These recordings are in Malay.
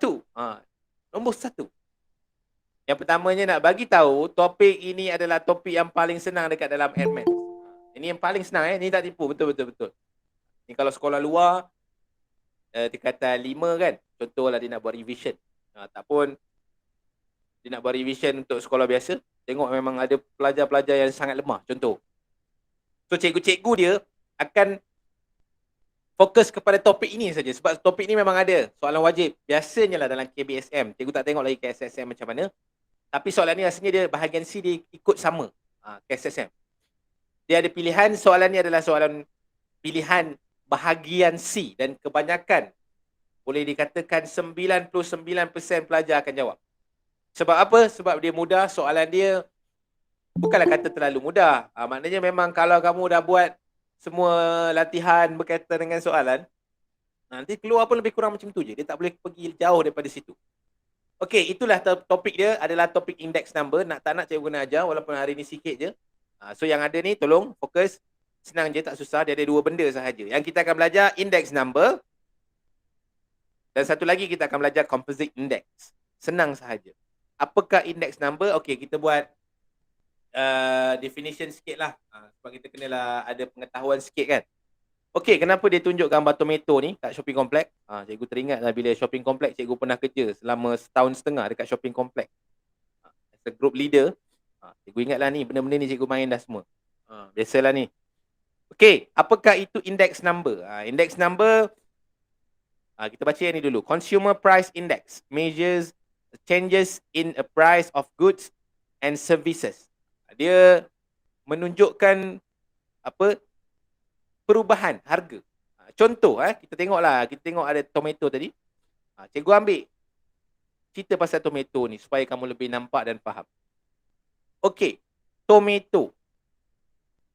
satu. Nombor satu. Yang pertamanya nak bagi tahu topik ini adalah topik yang paling senang dekat dalam admin. Ini yang paling senang ni tak tipu, betul. Ni kalau sekolah luar tingkatan 5 kan, contohlah dia nak buat revision. Tak pun dia nak buat revision untuk sekolah biasa, tengok memang ada pelajar-pelajar yang sangat lemah, contoh. So cikgu-cikgu dia akan fokus kepada topik ini saja sebab topik ini memang ada soalan wajib. Biasanya lah dalam KBSM, cikgu tak tengok lagi KSSM macam mana. Tapi soalan ni rasanya dia bahagian C dia ikut sama KSSM. Dia ada pilihan, soalan ni adalah soalan pilihan bahagian C dan kebanyakan boleh dikatakan 99% pelajar akan jawab. Sebab apa? Sebab dia mudah, soalan dia bukanlah kata terlalu mudah. Maknanya memang kalau kamu dah buat semua latihan berkaitan dengan soalan, nanti keluar pun lebih kurang macam tu je. Dia tak boleh pergi jauh daripada situ. Okey, itulah topik dia adalah topik index number. Nak tak nak cikgu guna ajar walaupun hari ni sikit je. So yang ada ni tolong fokus. Senang je, tak susah. Dia ada dua benda sahaja. Yang kita akan belajar index number. Dan satu lagi kita akan belajar composite index. Senang sahaja. Apakah index number? Okey, kita buat definition sikit lah. Sebab kita kenalah ada pengetahuan sikit kan. Okey, kenapa dia tunjuk gambar tomato ni kat shopping complex? Cikgu teringat lah bila shopping complex cikgu pernah kerja selama setahun setengah dekat shopping complex. As a group leader, cikgu ingat lah ni, benda-benda ni cikgu main dah semua. Biasalah ni. Okey, apakah itu index number? Index number, kita baca yang ni dulu. Consumer Price Index measures changes in a price of goods and services. Dia menunjukkan perubahan harga. Contoh, kita tengok ada tomato tadi. Cikgu ambil cerita pasal tomato ni supaya kamu lebih nampak dan faham. Okey, tomato.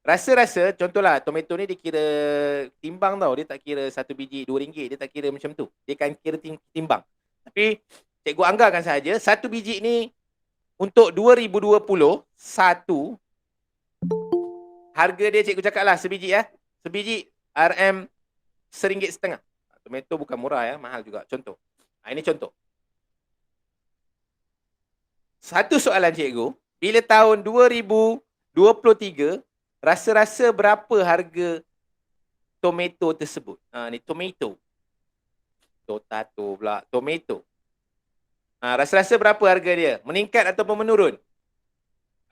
Rasa-rasa, contohlah, tomato ni dia kira timbang tau. Dia tak kira satu biji RM2, dia tak kira macam tu. Dia akan kira timbang. Tapi, cikgu anggarkan sahaja, satu biji ni untuk 2021, harga dia cikgu cakap lah sebiji sebiji RM RM1.50. Tomato bukan murah mahal juga. Contoh. Ini contoh. Satu soalan cikgu, bila tahun 2023, rasa-rasa berapa harga tomato tersebut? Ni tomato. Tomato pula. Tomato. Rasa-rasa berapa harga dia? Meningkat ataupun menurun?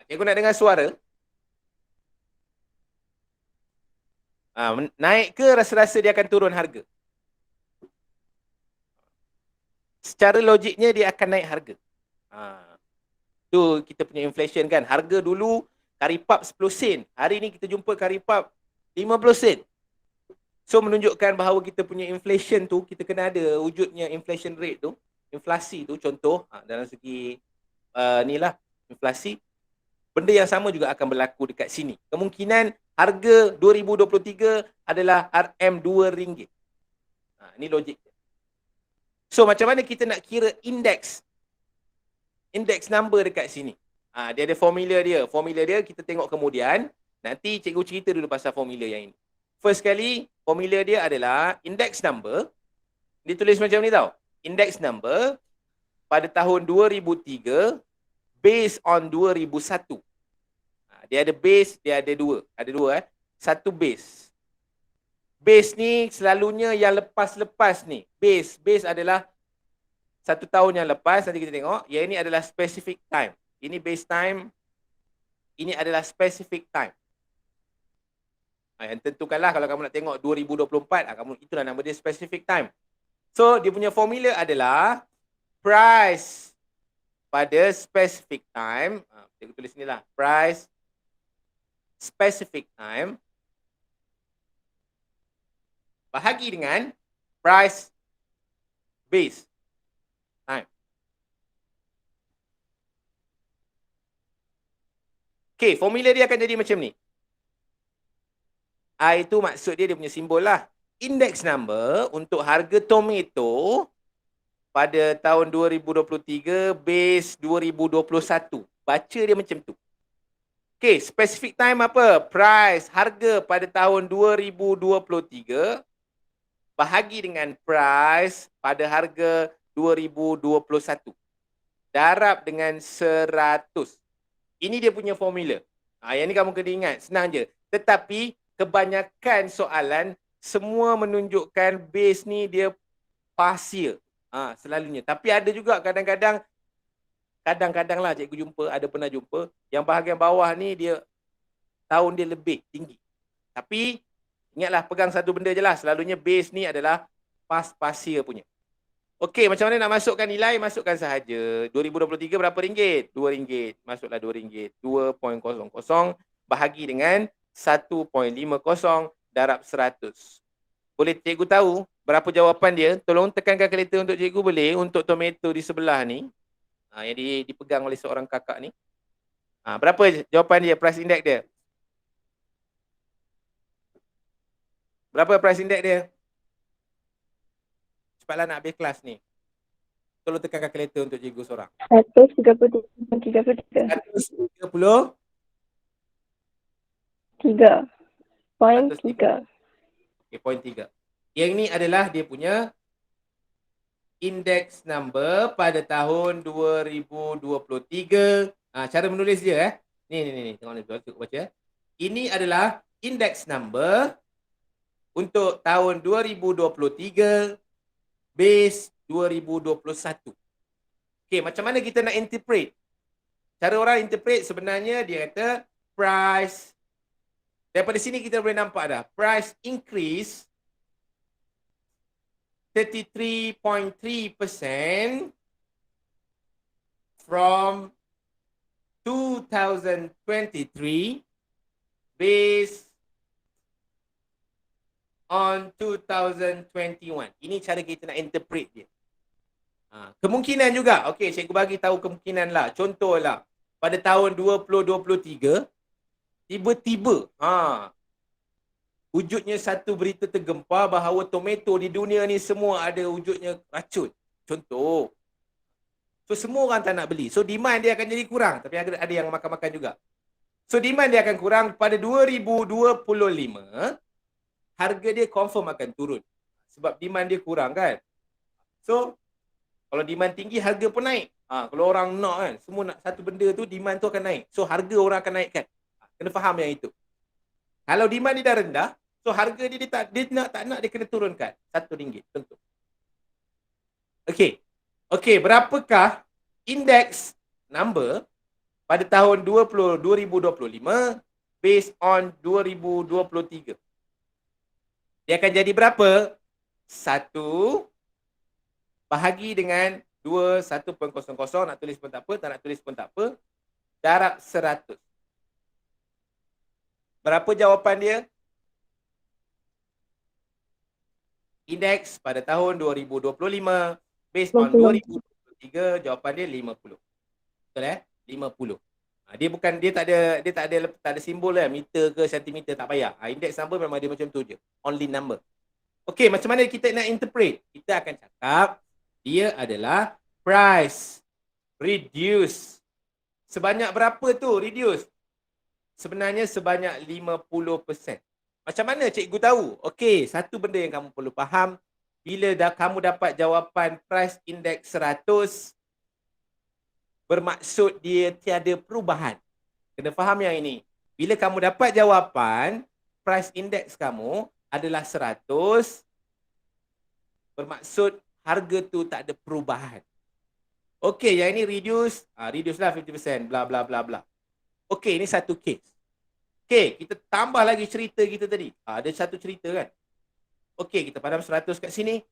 Cikgu nak dengar suara. Naik ke rasa-rasa dia akan turun harga? Secara logiknya dia akan naik harga. Tu kita punya inflation kan. Harga dulu karipap 10 sen. Hari ni kita jumpa karipap 50 sen. So menunjukkan bahawa kita punya inflation tu, kita kena ada wujudnya inflation rate tu. Inflasi tu contoh dalam segi inflasi. Benda yang sama juga akan berlaku dekat sini. Kemungkinan harga 2023 adalah RM2. Ini logik. So macam mana kita nak kira index number dekat sini? Dia ada formula dia. Formula dia kita tengok kemudian. Nanti cikgu cerita dulu pasal formula yang ini. First kali, formula dia adalah index number. Dia tulis macam ni tau. Index number pada tahun 2003 based on 2001. Dia ada base, dia ada dua. Ada dua Satu base. Base ni selalunya yang lepas-lepas ni. Base adalah satu tahun yang lepas. Nanti kita tengok. Yang ini adalah specific time. Ini base time. Ini adalah specific time. Yang tentukanlah kalau kamu nak tengok 2024. Itulah nama dia specific time. So, dia punya formula adalah price pada specific time. Saya tulis ni lah. Price specific time bahagi dengan price base time. Okay, formula dia akan jadi macam ni. Itu maksud dia punya simbol lah. Index number untuk harga tomato pada tahun 2023 base 2021. Baca dia macam tu. Okay, specific time apa? Price, harga pada tahun 2023 bahagi dengan price pada harga 2021. Darab dengan 100. Ini dia punya formula. Yang ni kamu kena ingat. Senang je. Tetapi kebanyakan soalan semua menunjukkan base ni dia partial. Selalunya. Tapi ada juga kadang-kadang lah cikgu jumpa, ada pernah jumpa, yang bahagian bawah ni dia tahun dia lebih tinggi. Tapi ingatlah pegang satu benda je lah. Selalunya base ni adalah partial punya. Okey, macam mana nak masukkan nilai? Masukkan sahaja. 2023 berapa ringgit? RM2. Masuklah RM2. 2.00 bahagi dengan 1.50 darab 100. Boleh cikgu tahu berapa jawapan dia? Tolong tekan kalkulator untuk cikgu boleh? Untuk tomato di sebelah ni. Yang dipegang oleh seorang kakak ni. Berapa jawapan dia? Price index dia? Berapa price index dia? Cepatlah nak habis kelas ni. Tolong tekan kalkulator untuk cikgu seorang. 133. 133. 3.3. Okay, point 3. Yang ni adalah dia punya index number pada tahun 2023. Cara menulis dia Ni tengok ni cukup baca. Ini adalah index number untuk tahun 2023 base 2021. Okey, macam mana kita nak interpret? Cara orang interpret sebenarnya dia kata price. Daripada sini kita boleh nampak dah. Price increase 33.3% from 2023 based on 2021. Ini cara kita nak interpret dia. Kemungkinan juga. Okey, cikgu bagi tahu kemungkinan lah. Contohlah, pada tahun 2023, tiba-tiba wujudnya satu berita tergempar bahawa tomato di dunia ni semua ada wujudnya racun. Contoh. So semua orang tak nak beli. So demand dia akan jadi kurang. Tapi ada yang makan-makan juga. So demand dia akan kurang. Pada 2025, harga dia confirm akan turun. Sebab demand dia kurang kan. So kalau demand tinggi, harga pun naik. Kalau orang nak kan, semua nak satu benda tu, demand tu akan naik. So harga orang akan naikkan. Kena faham yang itu. Kalau demand dia dah rendah, so harga dia tak nak dia kena turunkan. RM1 tentu. Okey. Berapakah index number pada tahun 2025 based on 2023? Dia akan jadi berapa? 1 bahagi dengan 2, 1.00. Nak tulis pun tak apa, tak nak tulis pun tak apa. Darab 100. Berapa jawapan dia? Indeks pada tahun 2025 based on 2023, jawapan dia 50. Betul 50. Dia tak ada simbol lah, meter ke sentimeter, tak payah. Indeks number memang dia macam tu je. Only number. Okey, macam mana kita nak interpret? Kita akan cakap dia adalah price reduce. Sebanyak berapa tu reduce? Sebenarnya sebanyak 50%. Macam mana cikgu tahu? Okey, satu benda yang kamu perlu faham, bila kamu dapat jawapan price index 100, bermaksud dia tiada perubahan. Kena faham yang ini. Bila kamu dapat jawapan price index kamu adalah 100, bermaksud harga tu tak ada perubahan. Okey, yang ini reduce lah 50%, bla bla bla bla. Okey, ini satu case. Okey, kita tambah lagi cerita kita tadi. Ada satu cerita kan. Okey, kita padam 100 kat sini.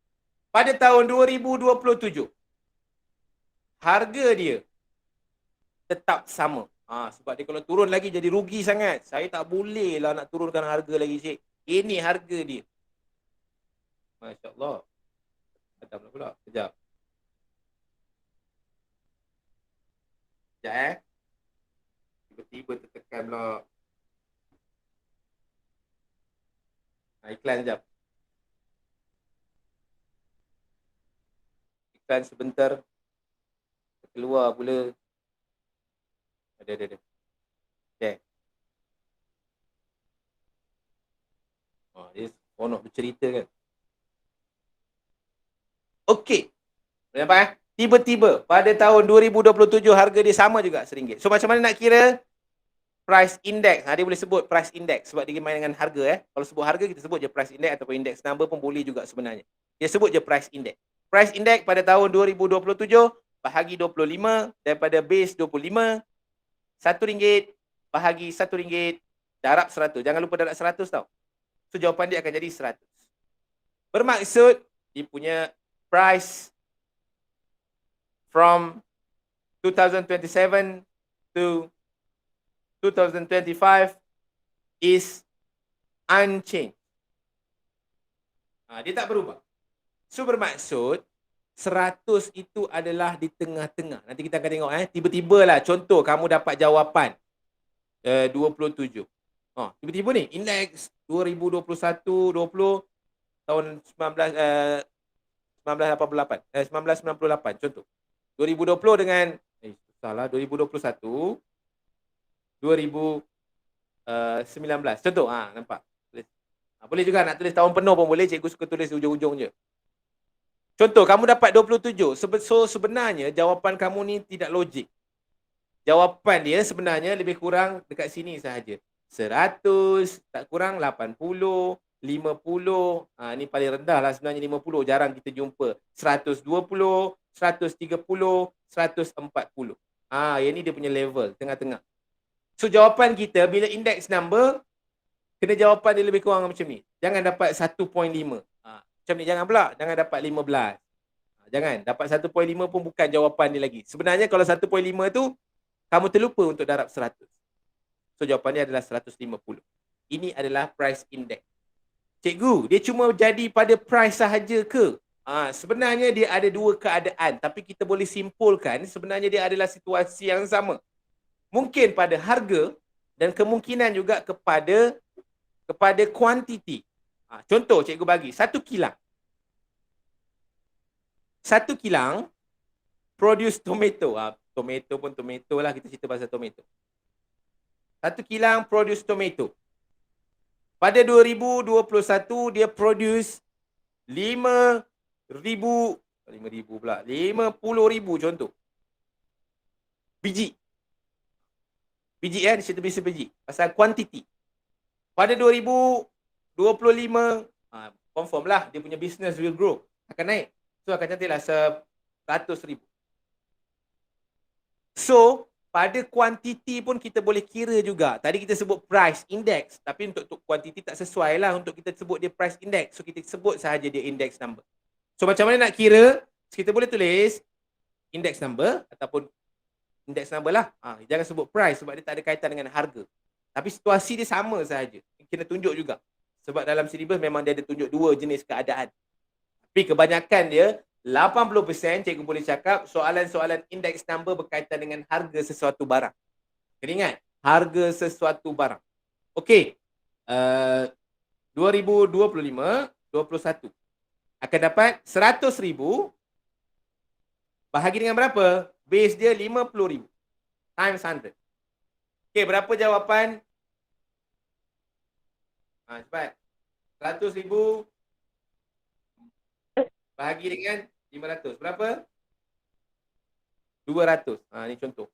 Pada tahun 2027, harga dia tetap sama. Sebab dia kalau turun lagi jadi rugi sangat. Saya tak boleh lah nak turunkan harga lagi, cik. Ini harga dia. Masya Allah. Padam lah pula. Sekejap. Sekejap Tiba-tiba tertekan pula. Iklan sekejap. Iklan sebentar. Keluar pula. Ada. Okay. Dia seronok bercerita kan. Okey. Boleh nampak? Tiba-tiba pada tahun 2027 harga dia sama juga RM1. So macam mana nak kira price index? Dia boleh sebut price index sebab dia main dengan harga. Kalau sebut harga kita sebut je price index ataupun index number pun boleh juga sebenarnya. Dia sebut je price index. Price index pada tahun 2027 bahagi 25 daripada base 25, RM1 bahagi RM1 darab 100. Jangan lupa darab 100 tau. So jawapan dia akan jadi 100. Bermaksud dia punya price from 2027 to 2025 is unchanged. Dia tak berubah. So bermaksud 100 itu adalah di tengah-tengah. Nanti kita akan tengok tiba-tiba lah contoh kamu dapat jawapan 27. Tiba-tiba ni indeks 2021 20 tahun 1998 contoh. 2020 dengan salah 2021 2019 contoh. Nampak? Boleh juga nak tulis tahun penuh pun boleh, cikgu suka tulis ujung-ujung je. Contoh kamu dapat 27. So sebenarnya jawapan kamu ni tidak logik. Jawapan dia sebenarnya lebih kurang dekat sini sahaja. 100 tak kurang 80, 50. Ni paling rendah lah sebenarnya 50. Jarang kita jumpa. 120, 130, 140. Yang ni dia punya level tengah-tengah. So jawapan kita bila index number kena jawapan dia lebih kurang macam ni. Jangan dapat 1.5. Macam ni jangan pula. Jangan dapat 15. Jangan. Dapat 1.5 pun bukan jawapan dia lagi. Sebenarnya kalau 1.5 tu kamu terlupa untuk darab 100. So jawapan dia adalah 150. Ini adalah price index. Cikgu, dia cuma jadi pada price sahaja ke? Sebenarnya dia ada dua keadaan. Tapi kita boleh simpulkan sebenarnya dia adalah situasi yang sama. Mungkin pada harga dan kemungkinan juga kepada kuantiti. Contoh cikgu bagi, satu kilang. Satu kilang produce tomato. Tomato pun tomato lah, kita cerita pasal tomato. Satu kilang produce tomato. Pada 2021 dia produce 50,000 contoh. Biji. Biji cerita bisnes biji. Pasal kuantiti. Pada 2025 confirm lah dia punya business will grow. Akan naik. So akan cantiklah 100,000. So pada kuantiti pun kita boleh kira juga. Tadi kita sebut price index. Tapi untuk kuantiti tak sesuai lah untuk kita sebut dia price index. So kita sebut sahaja dia index number. So macam mana nak kira? Kita boleh tulis index number ataupun index number lah. Jangan sebut price sebab dia tak ada kaitan dengan harga. Tapi situasi dia sama sahaja. Kena tunjuk juga. Sebab dalam silibus memang dia ada tunjuk dua jenis keadaan. Tapi kebanyakan dia 80% cikgu boleh cakap soalan-soalan index number berkaitan dengan harga sesuatu barang. Kena ingat, harga sesuatu barang. Okey. 2025, 21 akan dapat 100,000 bahagi dengan berapa? Base dia 50,000 times 100. Okey, berapa jawapan? Cepat. 100,000 bahagi dengan 500. Berapa? 200. Ni contoh.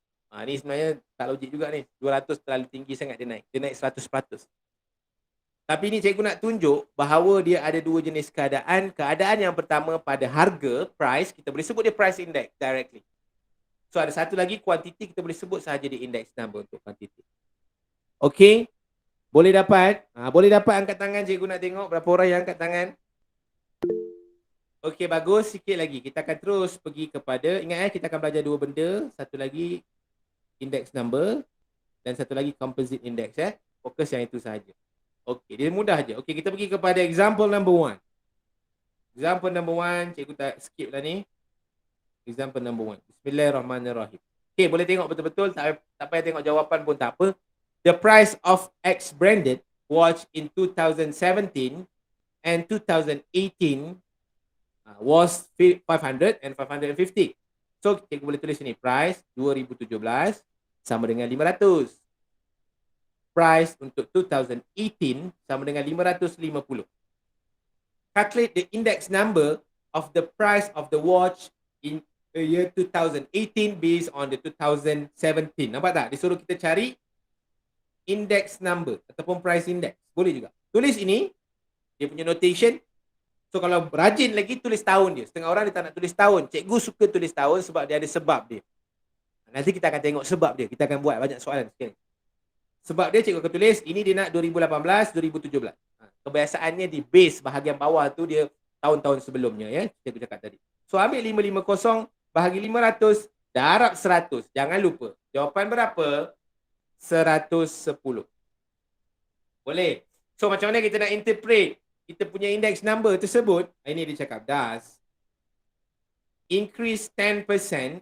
Ni sebenarnya tak logik juga ni. 200 terlalu tinggi sangat dia naik. Dia naik 100%. Tapi ni cikgu nak tunjuk bahawa dia ada dua jenis keadaan. Keadaan yang pertama pada harga, price, kita boleh sebut dia price index directly. So ada satu lagi kuantiti, kita boleh sebut sahaja dia index number untuk kuantiti. Okey. Boleh dapat? Boleh dapat angkat tangan, cikgu nak tengok berapa orang yang angkat tangan. Okey, bagus. Sikit lagi. Kita akan terus pergi kepada, ingat kita akan belajar dua benda. Satu lagi index number dan satu lagi composite index. Fokus yang itu sahaja. Okey, dia mudah je. Okey, kita pergi kepada example number 1. Example number 1, cikgu tak skip lah ni. Example number 1. Bismillahirrahmanirrahim. Okey, boleh tengok betul-betul. Tak payah tengok jawapan pun tak apa. The price of X branded watch in 2017 and 2018 was 500 and 550. So, cikgu boleh tulis ni. Price 2017 sama dengan 500. Price untuk 2018 sama dengan 550. Calculate the index number of the price of the watch in the year 2018 based on the 2017. Nampak tak? Disuruh kita cari index number ataupun price index. Boleh juga. Tulis ini, dia punya notation. So kalau rajin lagi, tulis tahun dia. Setengah orang dia tak nak tulis tahun. Cikgu suka tulis tahun sebab dia ada sebab dia. Nanti kita akan tengok sebab dia. Kita akan buat banyak soalan sekali. Sebab dia cikgu akan tulis, ini dia nak 2018, 2017. Kebiasaannya di base bahagian bawah tu dia tahun-tahun sebelumnya ya. Cikgu cakap tadi. So ambil 550 bahagi 500 darab 100. Jangan lupa. Jawapan berapa? 110. Boleh. So macam mana kita nak interpret kita punya index number tersebut? Ini dia cakap does increase 10%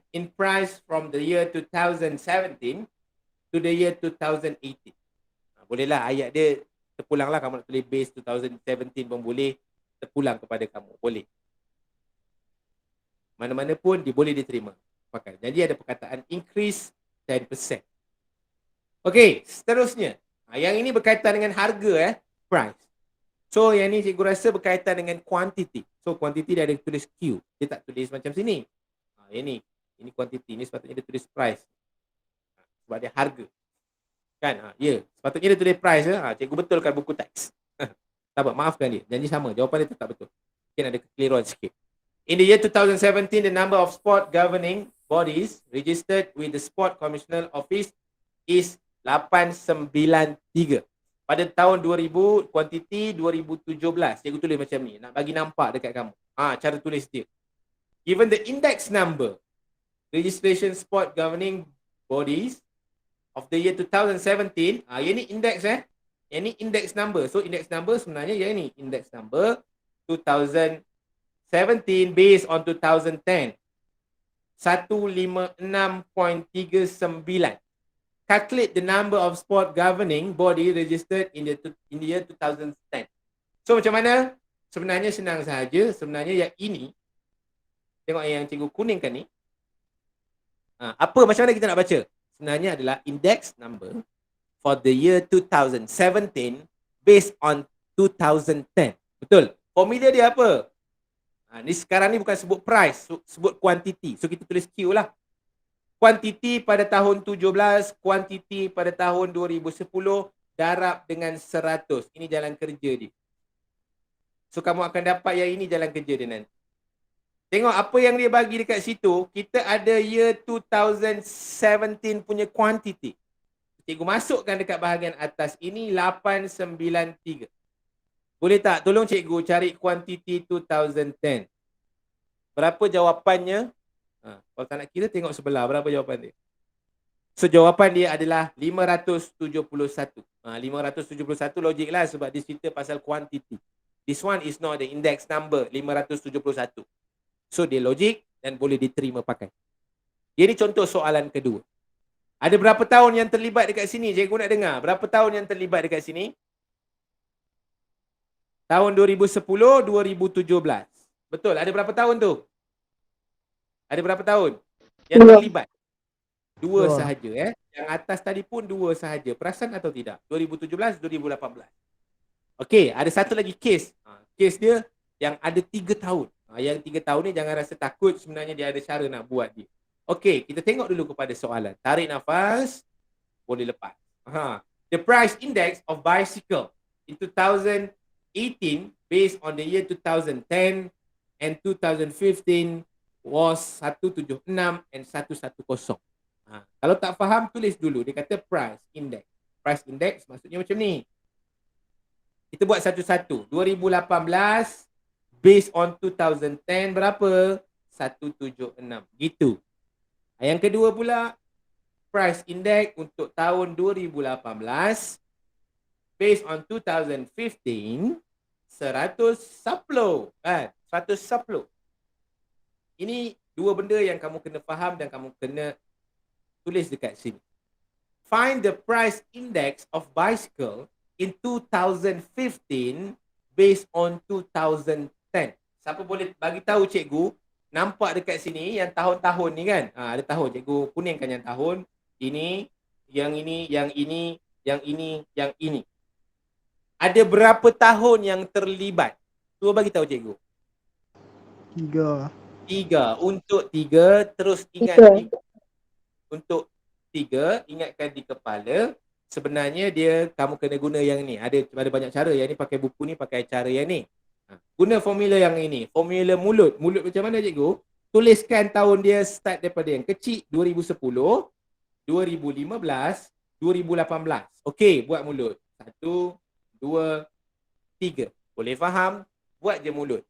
in price from the year 2017 to the year 2018. Bolehlah ayat dia terpulanglah, kamu nak tulis base 2017 pun boleh, terpulang kepada kamu. Boleh. Mana-mana pun dia boleh diterima. Pakai. Jadi ada perkataan increase 10%. Okey, seterusnya. Yang ini berkaitan dengan harga price. So yang ni cikgu rasa berkaitan dengan quantity. So quantity dia ada tulis Q. Dia tak tulis macam sini. Yang ini quantity. Ini sepatutnya dia tulis price. Sebab dia harga. Kan? Ya. Sepatutnya dia tulis price. Cikgu betulkan buku teks. Tak apa, maafkan dia. Janji sama. Jawapan dia tetap betul. Mungkin ada kekeliruan sikit. In the year 2017, the number of sport governing bodies registered with the Sport Commissioner Office is 893. Pada tahun 2000, kuantiti 2017. Cikgu tulis macam ni. Nak bagi nampak dekat kamu. Cara tulis dia. Given the index number, registration sport governing bodies of the year 2017. Yang ni index Yang ni index number. So index number sebenarnya yang ni. Index number 2017 based on 2010. 156.39. Calculate the number of sport governing body registered in the year 2010. So macam mana? Sebenarnya senang sahaja. Sebenarnya yang ini, tengok yang cikgu kuningkan ni. Apa macam mana kita nak baca? Sebenarnya adalah index number for the year 2017 based on 2010. Betul? Formula dia apa? Ni sekarang ni bukan sebut price, sebut quantity. So kita tulis Q lah. Kuantiti pada tahun 17, kuantiti pada tahun 2010, darab dengan 100. Ini jalan kerja dia. So kamu akan dapat yang ini jalan kerja dia nanti. Tengok apa yang dia bagi dekat situ. Kita ada year 2017 punya kuantiti. Cikgu masukkan dekat bahagian atas. Ini 893. Boleh tak? Tolong cikgu cari kuantiti 2010. Berapa jawapannya? Kalau tak nak kira, tengok sebelah berapa jawapan dia. So jawapan dia adalah 571. 571 logik lah sebab dia cerita pasal quantity. This one is not the index number 571. So dia logik dan boleh diterima pakai. Ini contoh soalan kedua. Ada berapa tahun yang terlibat dekat sini? Cikgu nak dengar. Berapa tahun yang terlibat dekat sini? Tahun 2010, 2017. Betul. Ada berapa tahun tu? Ada berapa tahun yang terlibat? Dua sahaja. Yang atas tadi pun dua sahaja. Perasan atau tidak? 2017, 2018. Okey, ada satu lagi kes. Kes dia yang ada 3 tahun. Yang 3 tahun ni jangan rasa takut. Sebenarnya dia ada cara nak buat dia. Okey, kita tengok dulu kepada soalan. Tarik nafas. Boleh lepas. The price index of bicycle in 2018 based on the year 2010 and 2015 was 176 and 110. Kalau tak faham, tulis dulu. Dia kata price index. Price index maksudnya macam ni. Kita buat satu-satu. 2018 based on 2010 berapa? 176. Gitu. Yang kedua pula, price index untuk tahun 2018 based on 2015 110. Kan? 110. Ini dua benda yang kamu kena faham dan kamu kena tulis dekat sini. Find the price index of bicycle in 2015 based on 2010. Siapa boleh bagi tahu cikgu? Nampak dekat sini yang tahun-tahun ni kan? Ada tahun. Cikgu kuningkan yang tahun. Ini, yang ini, yang ini, yang ini, yang ini. Ada berapa tahun yang terlibat? Cuba bagi tahu cikgu. 3. 3. Untuk 3, terus ingat Tiga. untuk 3, ingatkan di kepala. Sebenarnya dia, kamu kena guna yang ni. Ada banyak cara. Yang ni pakai buku ni, pakai cara yang ni. Guna formula yang ini. Formula mulut. Mulut macam mana cikgu? Tuliskan tahun dia start daripada yang kecil 2010, 2015, 2018. Okey, buat mulut. 1, 2, 3. Boleh faham? Buat je mulut.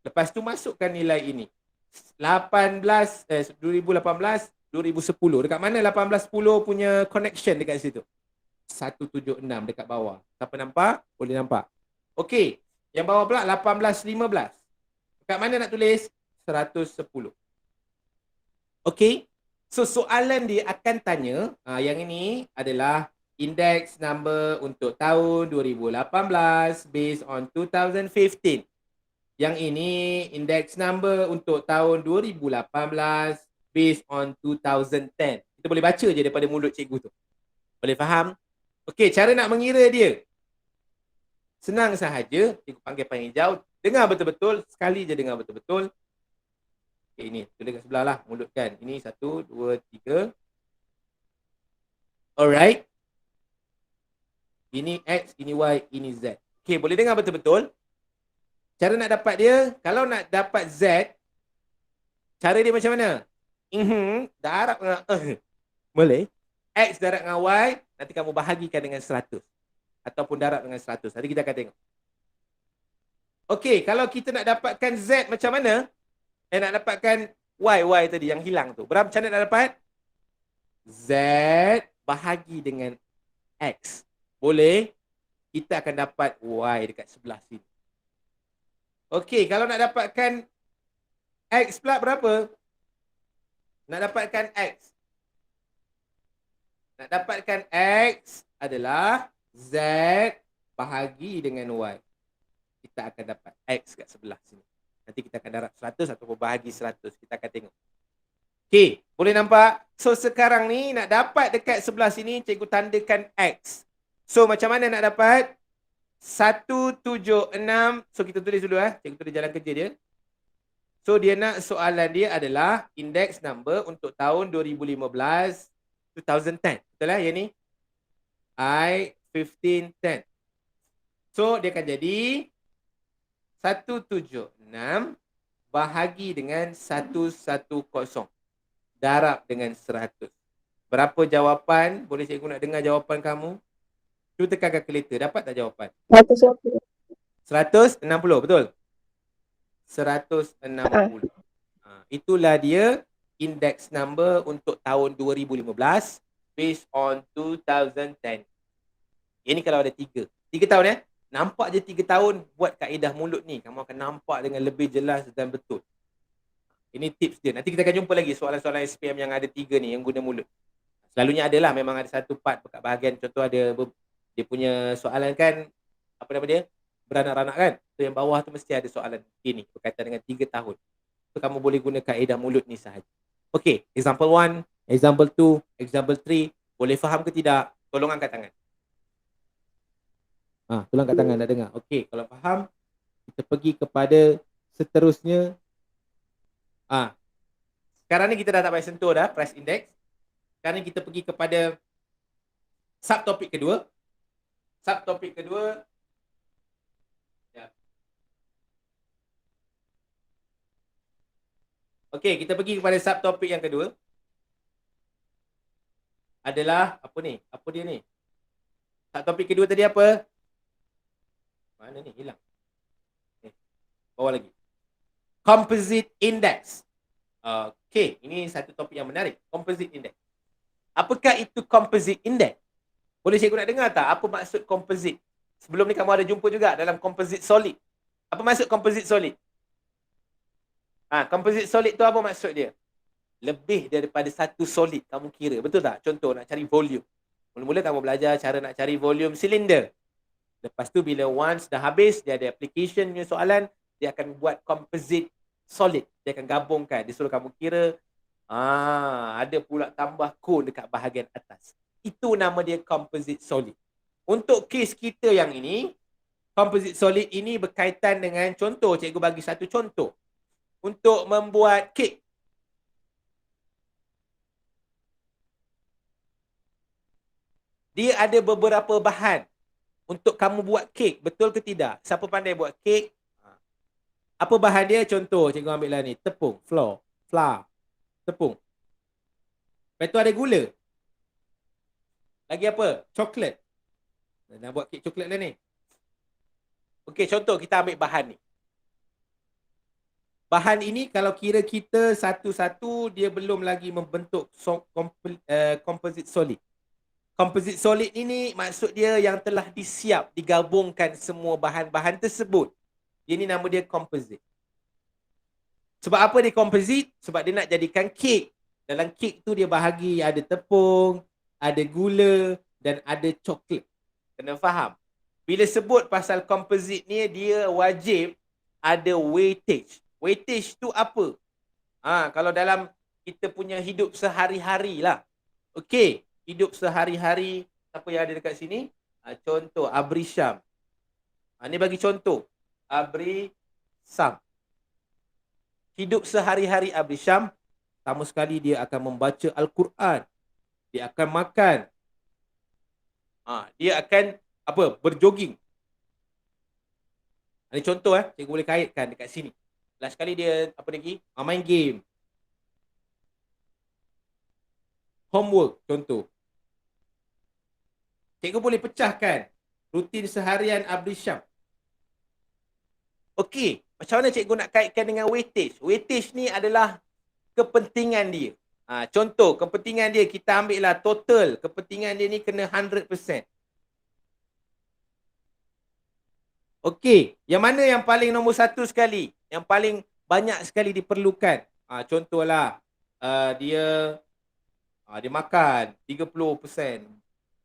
Lepas tu masukkan nilai ini. 2018, 2010. Dekat mana 1810 punya connection dekat situ? 176 dekat bawah. Siapa nampak? Boleh nampak. Okey. Yang bawah pula 1815. Dekat mana nak tulis? 110. Okey. So soalan dia akan tanya, yang ini adalah index number untuk tahun 2018 based on 2015. Yang ini index number untuk tahun 2018 based on 2010. Kita boleh baca je daripada mulut cikgu tu. Boleh faham? Okey, cara nak mengira dia. Senang sahaja, cikgu panggil panggil hijau. Dengar betul-betul, sekali je dengar betul-betul. Okay, ini, tulis kat sebelah lah, mulut kan. Ini 1, 2, 3. Alright. Ini X, ini Y, ini Z. Okay, boleh dengar betul-betul. Cara nak dapat dia, kalau nak dapat Z, cara dia macam mana? Darab dengan boleh. X darab dengan Y, nanti kamu bahagikan dengan 100. Ataupun darab dengan 100. Nanti kita akan tengok. Okey, kalau kita nak dapatkan Z macam mana? Nak dapatkan Y tadi yang hilang tu. Berapa cara nak dapat? Z bahagi dengan X. Boleh? Kita akan dapat Y dekat sebelah sini. Okey, kalau nak dapatkan X pula berapa? Nak dapatkan X. Nak dapatkan X adalah Z bahagi dengan Y. Kita akan dapat X kat sebelah sini. Nanti kita akan darab 100 ataupun bahagi 100. Kita akan tengok. Okey, boleh nampak? So sekarang ni nak dapat dekat sebelah sini, cikgu tandakan X. So macam mana nak dapat? 176. So kita tulis dulu cikgu tulis jalan kerja dia. So dia nak soalan dia adalah index number untuk tahun 2015, 2010. Betul lah yang ni? I1510. So dia akan jadi 176 bahagi dengan 110. Darab dengan 100. Berapa jawapan? Boleh cikgu nak dengar jawapan kamu? Cuba tekan kalkulator. Dapat tak jawapan? 120. 160, betul? 160. Itulah dia index number untuk tahun 2015 based on 2010. Ini kalau ada 3. 3 tahun Nampak je 3 tahun buat kaedah mulut ni. Kamu akan nampak dengan lebih jelas dan betul. Ini tips dia. Nanti kita akan jumpa lagi soalan-soalan SPM yang ada 3 ni yang guna mulut. Selalunya adalah memang ada satu part pekat bahagian. Contoh ada dia punya soalan kan, apa nama dia? Beranak-ranak kan. So yang bawah tu mesti ada soalan ini berkaitan dengan 3 tahun. So kamu boleh guna kaedah mulut ni sahaja. Okay, example 1, example 2, example 3. Boleh faham ke tidak? Tolong angkat tangan. Tolong angkat tangan nak dengar. Okey, kalau faham, kita pergi kepada seterusnya. Sekarang ni kita dah tak payah sentuh dah price index. Sekarang ni kita pergi kepada subtopik kedua. Subtopik kedua. Okey, kita pergi kepada subtopik yang kedua. Adalah apa ni? Apa dia ni? Subtopik kedua tadi apa? Mana ni? Hilang. Bawa lagi. Composite index. Okey, ini satu topik yang menarik. Composite index. Apakah itu composite index? Boleh cikgu nak dengar tak? Apa maksud composite? Sebelum ni kamu ada jumpa juga dalam composite solid. Apa maksud composite solid? Composite solid tu apa maksud dia? Lebih daripada satu solid kamu kira. Betul tak? Contoh nak cari volume. Mula-mula kamu belajar cara nak cari volume silinder. Lepas tu bila once dah habis, dia ada application punya soalan, dia akan buat composite solid. Dia akan gabungkan. Dia suruh kamu kira, ada pula tambah kod dekat bahagian atas. Itu nama dia composite solid. Untuk kes kita yang ini, composite solid ini berkaitan dengan contoh. Cikgu bagi satu contoh. untuk membuat kek. Dia ada beberapa bahan untuk kamu buat kek. Betul ke tidak? Siapa pandai buat kek? Apa bahan dia? Contoh, cikgu ambil lah ni. Tepung, flour, tepung. Lepas tu ada gula. Lagi apa? Coklat. Nak buat kek coklat lah ni. Okey, contoh kita ambil bahan ni. Bahan ini kalau kira kita satu-satu, dia belum lagi membentuk composite solid. Composite solid ini maksud dia yang telah disiap, digabungkan semua bahan-bahan tersebut. Ini nama dia composite. Sebab apa dia composite? Sebab dia nak jadikan kek. Dalam kek tu dia bahagi ada tepung, ada gula dan ada coklat. Kena faham. Bila sebut pasal composite ni, dia wajib ada weightage. Weightage tu apa? Kalau dalam kita punya hidup sehari-hari lah. Okey, hidup sehari-hari, siapa yang ada dekat sini? Contoh, Abri Syam. Ni bagi contoh. Abri Syam. Hidup sehari-hari Abri Syam, pertama sekali dia akan membaca Al-Quran. Dia akan makan. Dia akan berjoging. Ini contoh cikgu boleh kaitkan dekat sini. Last kali dia apa lagi? Main game. Homework contoh. Cikgu boleh pecahkan rutin seharian Abri Syam. Okey, macam mana cikgu nak kaitkan dengan weightage? Weightage ni adalah kepentingan dia. Contoh, kepentingan dia kita ambil lah total. Kepentingan dia ni kena 100%. Okey, yang mana yang paling nombor satu sekali? Yang paling banyak sekali diperlukan? Contohlah, dia makan 30%.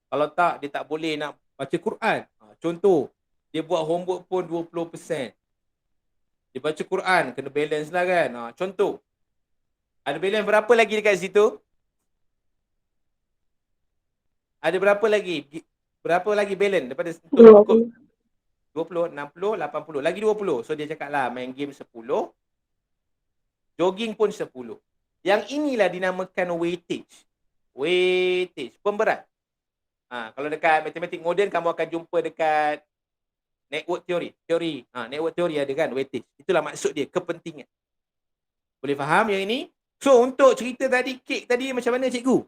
Kalau tak, dia tak boleh nak baca Quran. Contoh, dia buat homework pun 20%. Dia baca Quran, kena balance lah kan. Contoh, ada balance berapa lagi dekat situ? Ada berapa lagi? Berapa lagi balance daripada 20. 20, 60, 80. Lagi 20. So dia cakap lah main game 10. Jogging pun 10. Yang inilah dinamakan weightage. Weightage. Pemberat. Kalau dekat matematik moden, kamu akan jumpa dekat network theory. Network theory ada kan weightage. Itulah maksud dia, kepentingan. Boleh faham yang ini? So untuk cerita tadi, kek tadi macam mana cikgu?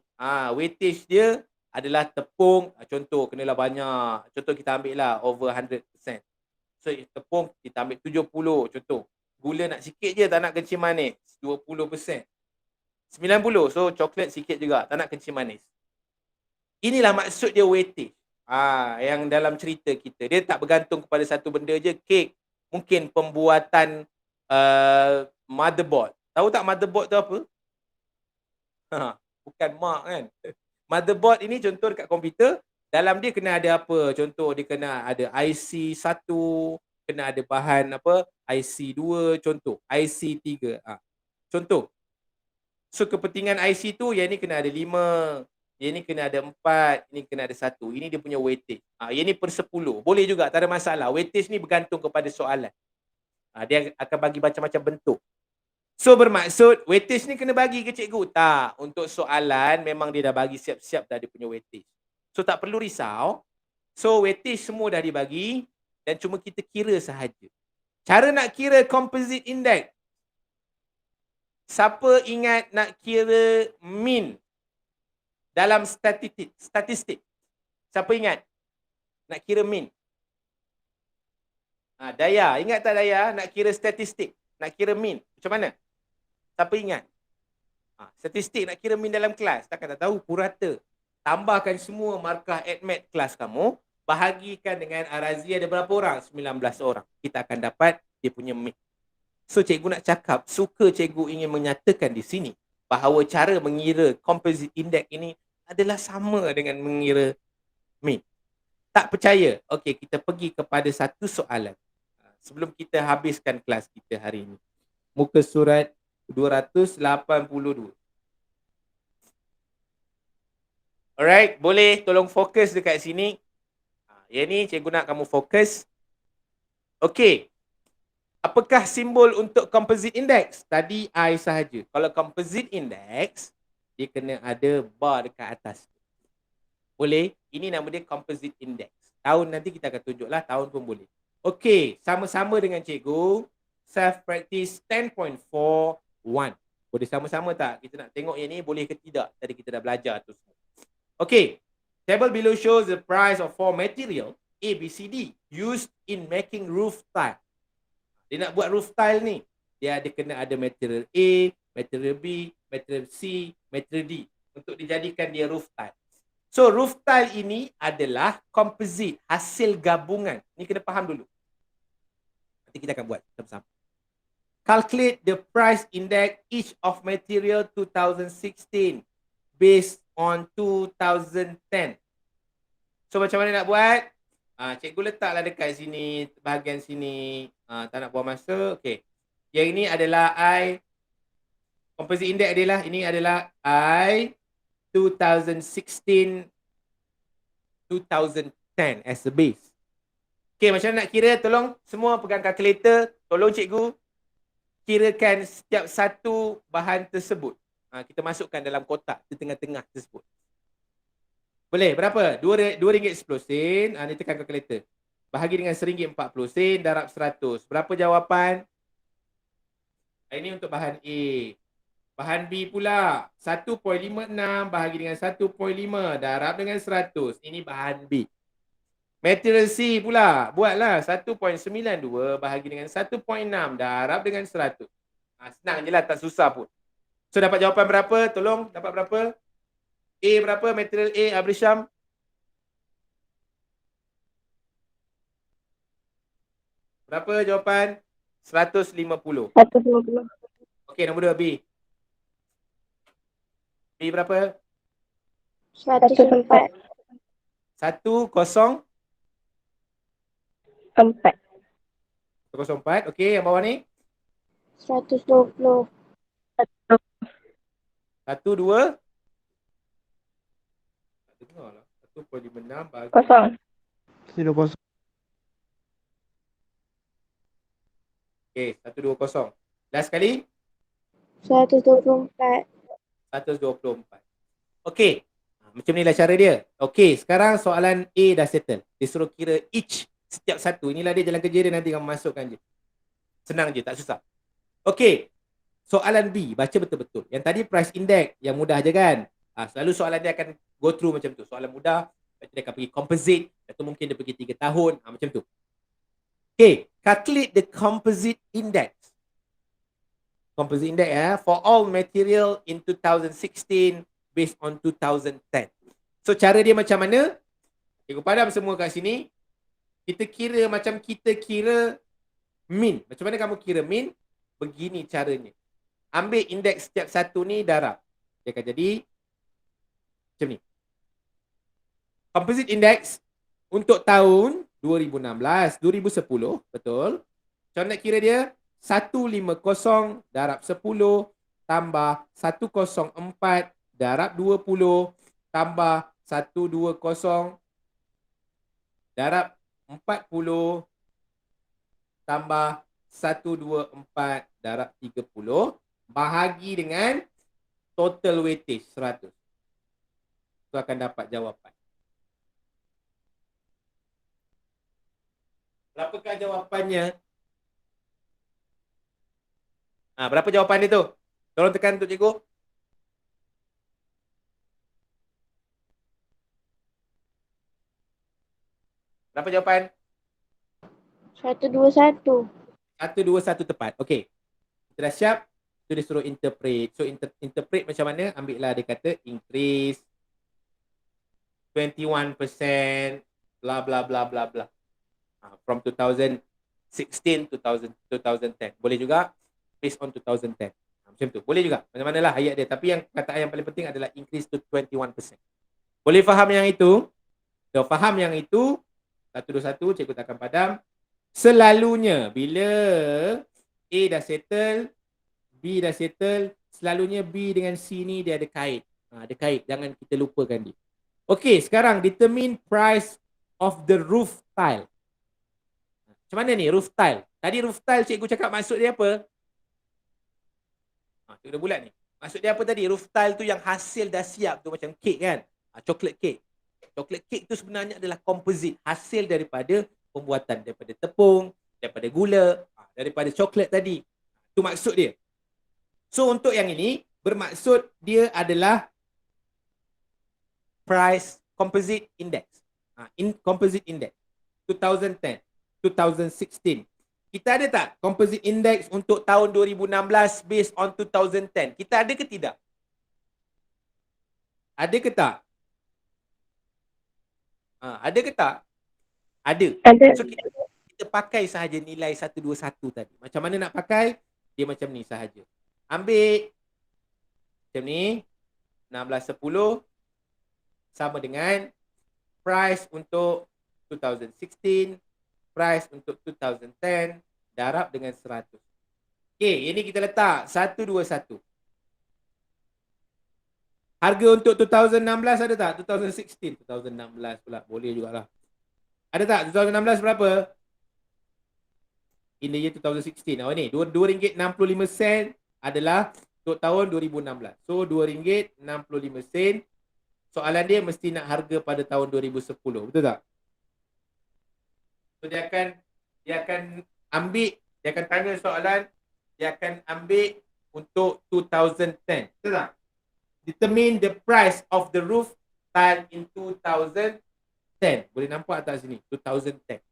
Weightage dia adalah tepung, contoh kenalah banyak. Contoh kita ambil lah over 100%. So tepung kita ambil 70 contoh. Gula nak sikit je, tak nak kencing manis, 20%. 90, so coklat sikit juga, tak nak kencing manis. Inilah maksud dia weightage. Yang dalam cerita kita, dia tak bergantung kepada satu benda je. Kek, mungkin pembuatan motherboard. Tahu tak motherboard tu apa? Bukan mak kan. Motherboard ini contoh dekat komputer, dalam dia kena ada apa? Contoh dia kena ada IC 1, kena ada bahan apa? IC 2, contoh. IC 3. Contoh. So kepentingan IC tu, yang ni kena ada 5, yang ni kena ada 4, ini kena ada 1. Ini dia punya weightage. Yang ni per 10. Boleh juga, tak ada masalah. Weightage ni bergantung kepada soalan. Dia akan bagi macam-macam bentuk. So bermaksud weightage ni kena bagi ke cikgu? Tak. Untuk soalan memang dia dah bagi siap-siap dah dia punya weightage. So tak perlu risau. So weightage semua dah dibagi dan cuma kita kira sahaja. Cara nak kira composite index. Siapa ingat nak kira mean dalam statistik? Siapa ingat nak kira mean? Daya, ingat tak Daya nak kira statistik? Nak kira mean. Macam mana? Siapa ingat? Statistik nak kira mean dalam kelas. Takkan tak tahu, purata. Tambahkan semua markah admat kelas kamu, bahagikan dengan Arazi ada berapa orang? 19 orang. Kita akan dapat dia punya mean. So cikgu nak cakap, suka cikgu ingin menyatakan di sini bahawa cara mengira composite index ini adalah sama dengan mengira mean. Tak percaya? Okey, kita pergi kepada satu soalan sebelum kita habiskan kelas kita hari ini. Muka surat 282. Alright, boleh tolong fokus dekat sini. Yang ni cikgu nak kamu fokus. Okey. Apakah simbol untuk composite index? Tadi I sahaja. Kalau composite index, dia kena ada bar dekat atas. Boleh? Ini nama dia composite index. Tahun nanti kita akan tunjuklah, tahun pun boleh. Okey, sama-sama dengan cikgu. Self practice 10.41. Boleh sama-sama tak? Kita nak tengok yang ni boleh ke tidak? Tadi kita dah belajar tu semua. Okey. Table below shows the price of four material A, B, C, D used in making roof tile. Dia nak buat roof tile ni, dia ada kena ada material A, material B, material C, material D untuk dijadikan dia roof tile. So roof tile ini adalah composite, hasil gabungan. Ni kena faham dulu. Nanti kita akan buat sama-sama. Calculate the price index each of material 2016 based on 2010. So macam mana nak buat? Cikgu letaklah dekat sini, bahagian sini. Tak nak buang masa. Okey. Yang ini adalah I. Composite index adalah, ini adalah I 2016 2010 as a base. Okey, macam mana nak kira? Tolong semua pegang kalkulator. Tolong cikgu kirakan setiap satu bahan tersebut. Kita masukkan dalam kotak di tengah-tengah tersebut. Boleh? Berapa? RM2.10. Ni tekan kalkulator. Bahagi dengan RM1.40 darab 100. Berapa jawapan? Ini untuk bahan A. Bahan B pula. 1.56 bahagi dengan 1.5 darab dengan 100. Ini bahan B. Material C pula. Buatlah 1.92 bahagi dengan 1.6 darab dengan 100. Senang je lah, tak susah pun. So dapat jawapan berapa? Tolong, dapat berapa? A berapa? Material A, Abrisham? Berapa jawapan? 150. 150. Okey, nombor 2 B. B berapa? 104. 104. 104. Okey, yang bawah ni? 120. 12. 1.56 bagi Kosong. 0. Okey, 120. Last sekali? 124. 124. Okey. Macam inilah cara dia. Okey, sekarang soalan A dah settle. Dia suruh kira each setiap satu. Inilah dia jalan kerja dia, nanti kamu masukkan je. Senang je, tak susah. Okey. Soalan B, baca betul-betul. Yang tadi price index, yang mudah je kan? Selalu soalan dia akan go through macam tu. Soalan mudah, dia akan pergi composite, atau mungkin dia pergi 3 tahun, macam tu. Okay, calculate the composite index. Composite index for all material in 2016 based on 2010. So cara dia macam mana? Cikgu padam semua kat sini. Kita kira macam kita kira min. Macam mana kamu kira min? Begini caranya. Ambil indeks setiap satu ni darab. Dia akan jadi macam ni. Composite index untuk tahun 2016, 2010, betul? Macam nak kira dia? 150 darab 10 tambah 104 darab 20 tambah 120 darab 40 tambah 124 darab 30 bahagi dengan total weightage 100. Itu akan dapat jawapan. Berapakah jawapannya? Berapa jawapan dia tu? Tolong tekan untuk cikgu. Berapa jawapan? 121. 121 tepat. Okey. Kita dah siap. Itu dia suruh interpret. So interpret macam mana? Ambil lah dia kata increase 21% bla bla bla bla bla. From 2016 to 2010. Boleh juga based on 2010. Macam tu. Boleh juga. Macam manalah ayat dia. Tapi yang kataan yang paling penting adalah increase to 21%. Boleh faham yang itu? Kalau faham yang itu, 121 cikgu takkan padam. Selalunya bila A dah settle, B dah settle, selalunya B dengan C ni dia ada kait. Ada kait. Jangan kita lupakan dia. Okey, sekarang determine price of the roof tile. Macam mana ni roof tile? Tadi rooftile cikgu cakap maksud dia apa? Cikgu dah bulat ni. Maksud dia apa tadi? Rooftile tu yang hasil dah siap tu macam kek kan? Chocolate cake. Chocolate cake tu sebenarnya adalah composite. Hasil daripada pembuatan. Daripada tepung, daripada gula, daripada coklat tadi. Itu maksud dia. So untuk yang ini, bermaksud dia adalah price composite index. Composite index. 2010, 2016. Kita ada tak composite index untuk tahun 2016 based on 2010? Kita ada ke tidak? Ada ke tak? Ada ke tak? Ada. Ada. So kita pakai sahaja nilai 121 tadi. Macam mana nak pakai? Dia macam ni sahaja. Ambil macam ni, 1610 sama dengan price untuk 2016, price untuk 2010, darab dengan 100. Okay, ini kita letak 121. Harga untuk 2016 ada tak? 2016 pula. Boleh jugalah. Ada tak? 2016 berapa? In the year 2016. Oh ni, RM2.65 adalah untuk tahun 2016. So RM2.65. Soalan dia mesti nak harga pada tahun 2010. Betul tak? So dia akan ambil, dia akan tanya soalan, dia akan ambil untuk 2010. Betul tak? Determine the price of the roof tile in 2010. Boleh nampak tak sini? 2010.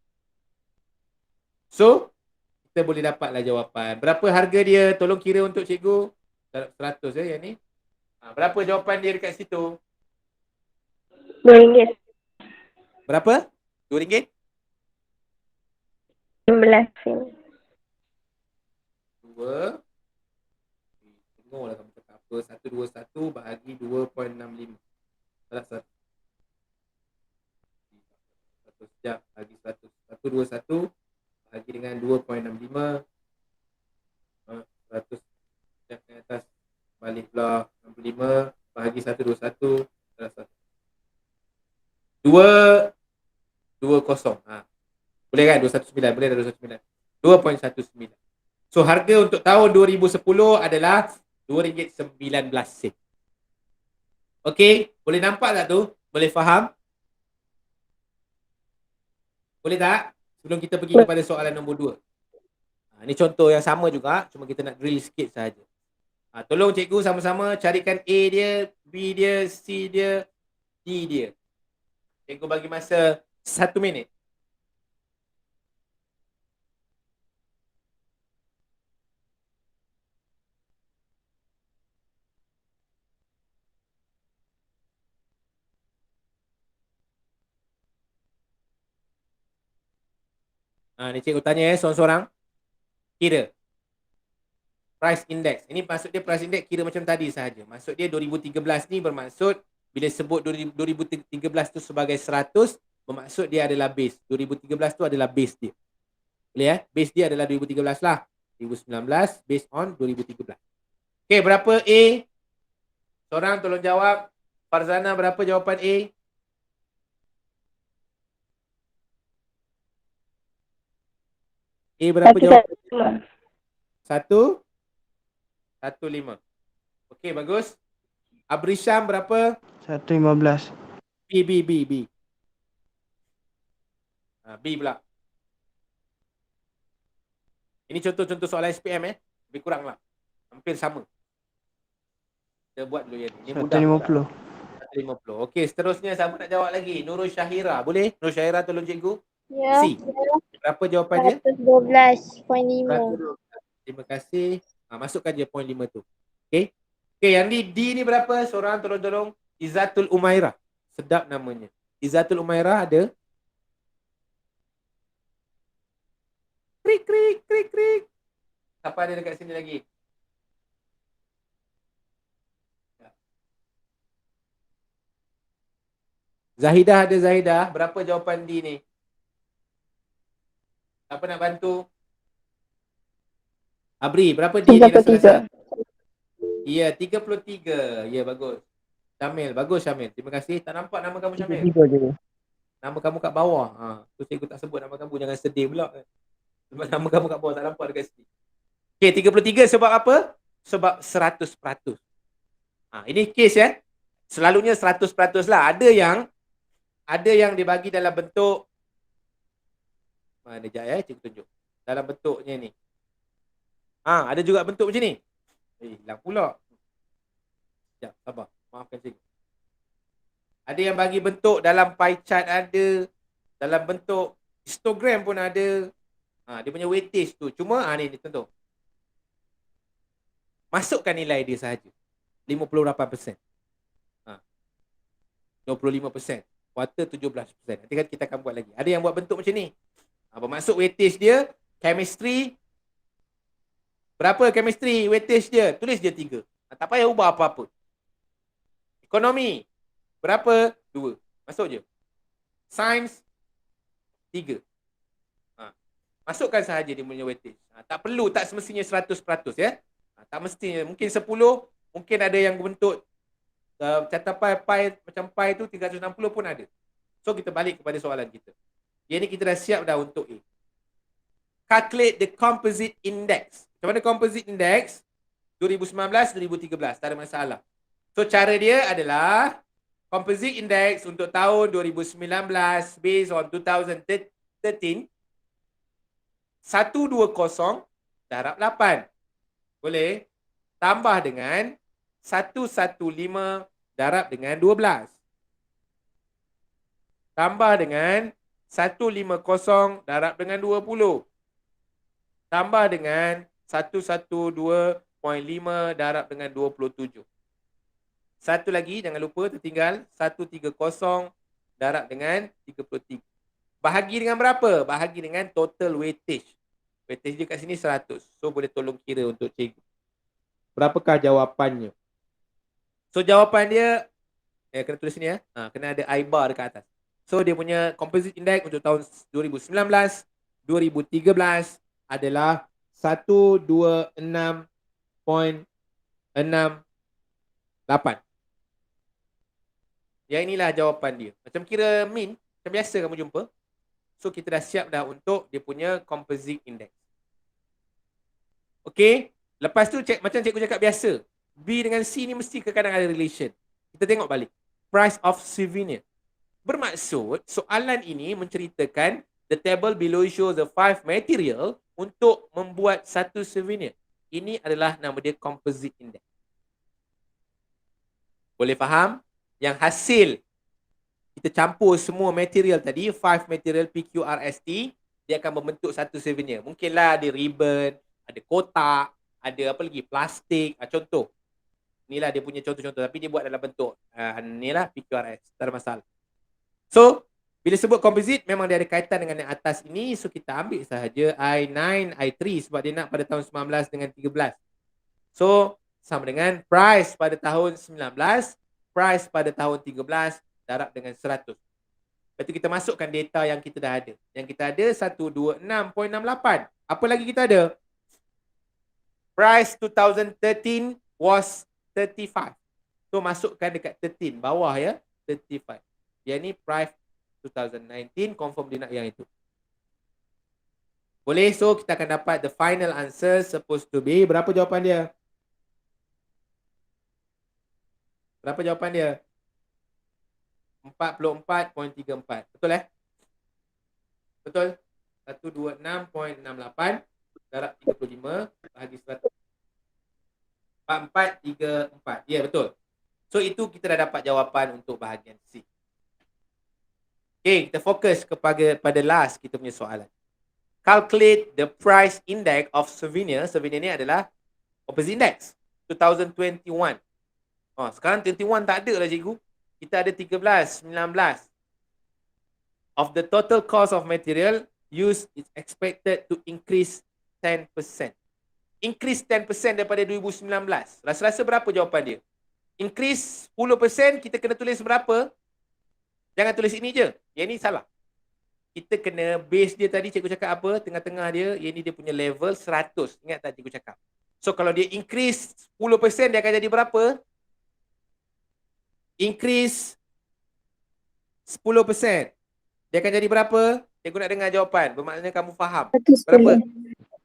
So, kita boleh dapatlah jawapan. Berapa harga dia? Tolong kira untuk cikgu. 100 yang ni. Berapa jawapan dia dekat situ? RM2. Berapa? RM2? 16. 2. Tengoklah kamu cakap apa. 121 bahagi 2.65. Salah satu. 100 sekejap bahagi 100. 121 bahagi dengan 2.65. 100 sekejap ke atas. Balik pula 65 bahagi 121. Salah satu. 220. Boleh kan? 219. Boleh dah 219. 2.19. So harga untuk tahun 2010 adalah RM2.19. Okey, boleh nampak tak tu? Boleh faham? Boleh tak? Sebelum kita pergi kepada soalan nombor 2. Ini contoh yang sama juga, cuma kita nak drill sikit sahaja. Tolong cikgu sama-sama carikan A dia, B dia, C dia, D dia. Cikgu bagi masa 1 minit. Ni cikgu tanya seorang-seorang. Kira. Price index. Ini maksud dia price index kira macam tadi sahaja. Maksud dia 2013 ni bermaksud bila sebut 2013 tu sebagai 100, bermaksud dia adalah base. 2013 tu adalah base dia. Boleh Base dia adalah 2013 lah. 2019 based on 2013. Okay, berapa A? Seorang tolong jawab. Farzana, berapa jawapan A? A berapa jawapan? 115. Okey, bagus. Abrisham berapa? 115. B. B pula. Ini contoh-contoh soalan SPM lebih kurang lah. Hampir sama. Kita buat dulu ya. Ini mudah. 150. 150. Okey, seterusnya siapa nak jawab lagi? Nurul Syahira. Boleh? Nurul Syahira tolong cikgu. Ya. C. Berapa jawapannya? 112.5. Terima kasih. Masukkan je point 5 tu. Okey. Okey, yang ni D ni berapa? Seorang tolong-tolong. Izzatul Umairah. Sedap namanya. Izzatul Umairah ada? Krik. Siapa ada dekat sini lagi? Zahidah ada Zahidah. Berapa jawapan D ni? Siapa nak bantu? Abri, berapa D ni rasa-rasa? Ya, 33. Ya, bagus. Syamil, bagus Syamil. Terima kasih. Tak nampak nama kamu Syamil. Nama kamu kat bawah. Tu cikgu tak sebut nama kamu. Jangan sedih pula. Sebab nama gambar kat bawah tak nampak dekat sini. Okey, 33 sebab apa? Sebab 100%. Ini kes ya. Selalunya 100% lah. Ada yang dibagi dalam bentuk mana jap ya, cikgu tunjuk. Dalam bentuknya ni. Ada juga bentuk macam ni. Hilang pula. Sekejap, sabar. Maafkan cikgu. Ada yang bagi bentuk dalam pie chart ada. Dalam bentuk histogram pun ada. Dia punya weightage tu. Cuma ni contoh. Masukkan nilai dia sahaja. 58%. 25%. Kuarter 17%. Nanti kan kita akan buat lagi. Ada yang buat bentuk macam ni. Bermaksud weightage dia, chemistry. Berapa chemistry weightage dia? Tulis je 3. Tak payah ubah apa-apa. Ekonomi. Berapa? 2. Masuk je. Sains. 3. Masukkan sahaja dia punya weightage. Tak perlu, tak semestinya 100% ya. Tak mestinya. Mungkin 10. Mungkin ada yang bentuk catatan pi macam pi tu 360 pun ada. So kita balik kepada soalan kita. Yang ni kita dah siap dah untuk A. Calculate the composite index. Macam mana composite index? 2019, 2013. Tak ada masalah. So cara dia adalah composite index untuk tahun 2019 based on 2013 120 darab 8. Boleh? Tambah dengan 115 darab dengan 12. Tambah dengan 150 darab dengan 20. Tambah dengan 112.5 darab dengan 27. Satu lagi, jangan lupa tertinggal 130 darab dengan 33. Bahagi dengan berapa? Bahagi dengan total weightage. Weightage dia kat sini 100. So boleh tolong kira untuk cikgu. Berapakah jawapannya? So jawapan dia, kena tulis sini ya. Kena ada I bar dekat atas. So dia punya composite index untuk tahun 2019, 2013 adalah 126.68. Yang inilah jawapan dia. Macam kira min, macam biasa kamu jumpa. So kita dah siap dah untuk dia punya composite index. Okay. Lepas tu macam cikgu cakap biasa. B dengan C ni mesti kadang ada relation. Kita tengok balik. Price of souvenir. Bermaksud soalan ini menceritakan the table below shows the 5 material untuk membuat satu souvenir. Ini adalah nama dia composite index. Boleh faham? Yang hasil kita campur semua material tadi, 5 material PQRST, dia akan membentuk satu souvenir. Mungkinlah ada ribbon, ada kotak, ada apa lagi, plastik, contoh. Inilah dia punya contoh-contoh, tapi dia buat dalam bentuk inilah PQRS, tak ada masalah. So, bila sebut composite, memang dia ada kaitan dengan yang atas ini. So, kita ambil sahaja I9, I3 sebab dia nak pada tahun 19 dengan 13. So, sama dengan price pada tahun 19, price pada tahun 13, darab dengan 100. Lepas tu kita masukkan data yang kita dah ada. Yang kita ada 126.68. Apa lagi kita ada? Price 2013 was 35. So masukkan dekat 13. Bawah ya. 35. Yang ni price 2019. Confirm dia nak yang itu. Boleh? So kita akan dapat the final answer supposed to be. Berapa jawapan dia? Berapa jawapan dia? 44.34. Betul Betul? 126.68 darab 35 bahagi 100. 4434. Ya, betul. So itu kita dah dapat jawapan untuk bahagian C. Okay, kita fokus pada last kita punya soalan. Calculate the price index of souvenir. Souvenir ni adalah opposite index 2021. Sekarang 21 tak ada lah cikgu. Kita ada 13, 19. Of the total cost of material used is expected to increase 10%. Increase 10% daripada 2019. Rasa-rasa berapa jawapan dia? Increase 10%, kita kena tulis berapa? Jangan tulis ini je. Yang ni salah. Kita kena base dia tadi cikgu cakap apa? Tengah-tengah dia, yang ni dia punya level 100. Ingat tak cikgu cakap? So kalau dia increase 10%, dia akan jadi berapa? Increase 10%. Dia akan jadi berapa? Dia Cikgu nak dengar jawapan. Bermakna kamu faham. 110. Berapa?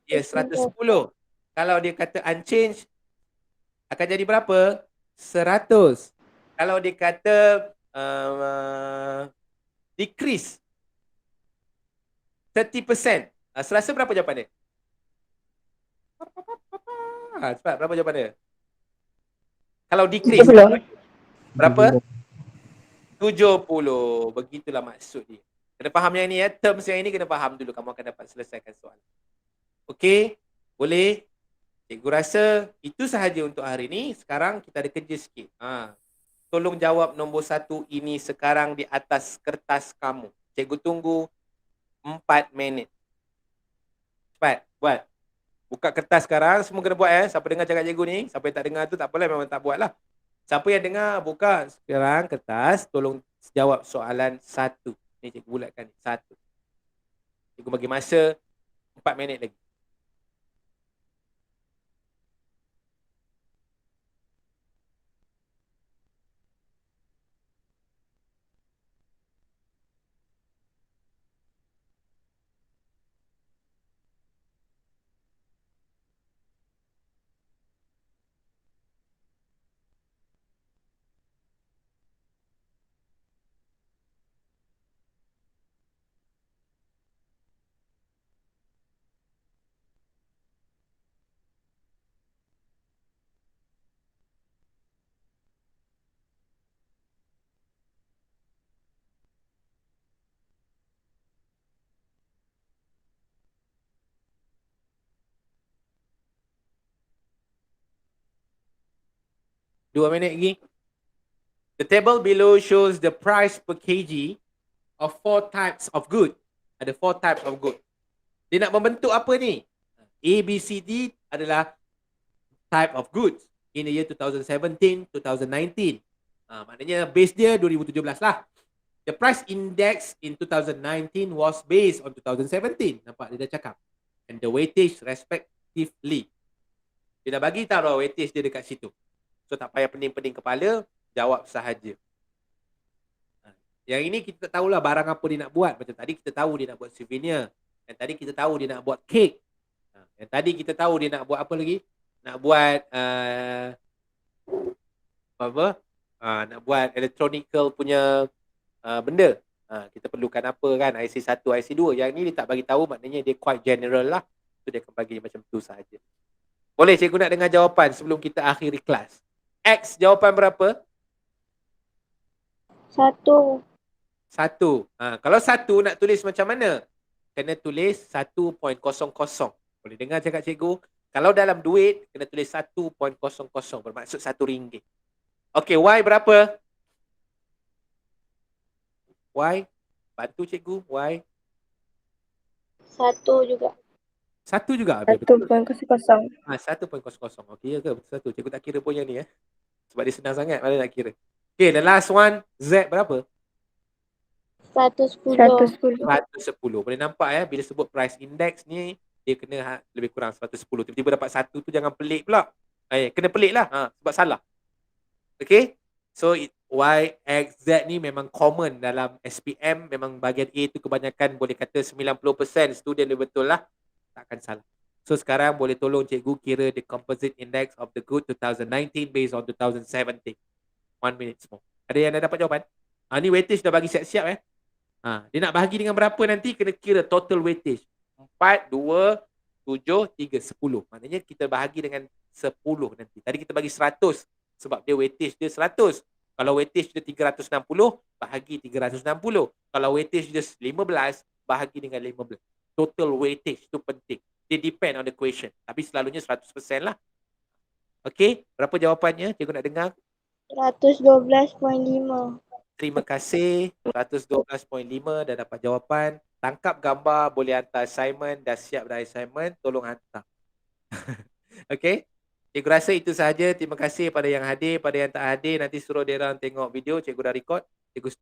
Ya, 110. Kalau dia kata unchanged, akan jadi berapa? 100. Kalau dia kata decrease 30%. Serasa berapa jawapan dia? Cepat, berapa jawapan dia? Kalau decrease, 70. berapa? 70. Begitulah maksud dia. Kena faham yang ni ya. Terms yang ini kena faham dulu. Kamu akan dapat selesaikan soalan. Okey? Boleh? Cikgu rasa itu sahaja untuk hari ni. Sekarang kita ada kerja sikit. Tolong jawab nombor 1 ini sekarang di atas kertas kamu. Cikgu tunggu 4 minit. Cepat, buat. Buka kertas sekarang, semua kena buat Siapa dengar cakap cikgu ni, siapa yang tak dengar tu tak apalah, memang tak buat lah. Siapa yang dengar, buka sekarang kertas, tolong jawab soalan 1. Ni cikgu bulatkan 1. Cikgu bagi masa 4 minit lagi. Dua minit lagi. The table below shows the price per kg of 4 types of good. Ada 4 types of good. Dia nak membentuk apa ni? A, B, C, D adalah type of goods in the year 2017, 2019. Maknanya base dia 2017 lah. The price index in 2019 was based on 2017. Nampak dia dah cakap. And the weightage respectively. Dia dah bagi tahu weightage dia dekat situ. So tak payah pening-pening kepala, jawab sahaja. Yang ini kita tak tahulah barang apa dia nak buat. Macam tadi kita tahu dia nak buat souvenir. Yang tadi kita tahu dia nak buat kek. Yang tadi kita tahu dia nak buat apa lagi? Nak buat nak buat electronical punya benda. Kita perlukan apa kan? IC1, IC2. Yang ni dia tak bagi tahu, maknanya dia quite general lah. So dia akan bagi macam tu sahaja. Boleh cikgu nak dengar jawapan sebelum kita akhiri kelas. X jawapan berapa? 1. 1. Kalau 1 nak tulis macam mana? Kena tulis 1.00. Boleh dengar cakap cikgu? Kalau dalam duit, kena tulis 1.00. Bermaksud RM1. Okey, Y berapa? Y? Bantu cikgu, Y. 1 juga. 1 juga? 1.00. 1.00. Okey ya ke? Betul 1. Cikgu tak kira pun yang ni Sebab dia senang sangat, mana nak kira. Okey, the last one, Z berapa? 110. 110. Boleh nampak bila sebut price index ni, dia kena lebih kurang 110. Tiba-tiba dapat 1 tu jangan pelik pula. Kena pelik lah sebab salah. Okay. So Y, X, Z ni memang common dalam SPM. Memang bahagian A tu kebanyakan boleh kata 90% student dia betul lah. Takkan salah. So sekarang boleh tolong cikgu kira the composite index of the good 2019 based on 2017. 1 minute more. Ada yang dah dapat jawapan? Ni weightage dah bagi siap-siap dia nak bahagi dengan berapa nanti, kena kira total weightage. 4, 2, 7, 3, 10. Maknanya kita bahagi dengan 10 nanti. Tadi kita bagi 100 sebab dia weightage dia 100. Kalau weightage dia 360, bahagi 360. Kalau weightage dia 15, bahagi dengan 15. Total weightage tu penting. Dia depend on the question. Tapi selalunya 100% lah. Okay, berapa jawapannya? Cikgu nak dengar. 112.5. Terima kasih. 112.5 dah dapat jawapan. Tangkap gambar, boleh hantar assignment. Dah siap dah assignment, tolong hantar. Okay. Cikgu rasa itu sahaja. Terima kasih pada yang hadir, pada yang tak hadir. Nanti suruh dia orang tengok video. Cikgu dah record. Cikgu